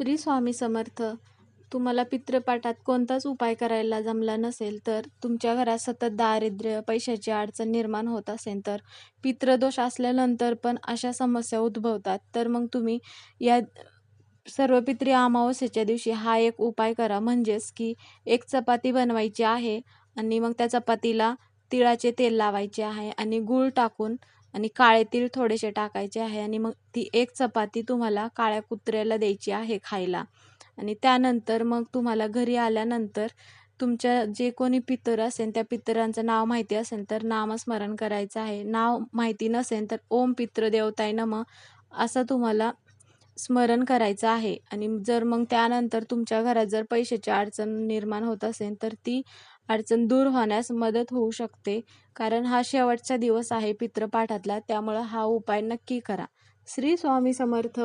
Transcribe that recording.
श्री स्वामी समर्थ. तुम्हाला पितृपाठात कोणताच उपाय करायला जमला नसेल, तर तुमच्या घरात सतत दारिद्र्य, पैशाची अडचण निर्माण होत असेल, तर पितृदोष असल्यानंतर पण अशा समस्या उद्भवतात, तर मग तुम्ही या सर्व पितरी अमावस्येच्या दिवशी हा एक उपाय करा. म्हणजेच की एक चपाती बनवायची आहे आणि मग त्या चपातीला तिळाचे तेल लावायचे आहे आणि गूळ टाकून आणि काळे तीळ थोडेसे टाकायचे आहे आणि मग ती एक चपाती तुम्हाला काळ्या कुत्र्याला द्यायची आहे खायला. आणि त्यानंतर मग तुम्हाला घरी आल्यानंतर तुमच्या जे कोणी पितर असेल त्या पितरांचं नाव माहिती असेल तर नामस्मरण करायचं आहे. नाव माहिती नसेल तर ओम पितृदेवताय नमः असं तुम्हाला स्मरण करायचं आहे. आणि जर मग त्यानंतर तुमच्या घरात जर पैशाची अडचण निर्माण होत असेल तर ती अडचण दूर होण्यास मदत होऊ शकते. कारण हा शेवटचा दिवस आहे पितृपाठातला, त्यामुळं हा उपाय नक्की करा. श्री स्वामी समर्थ.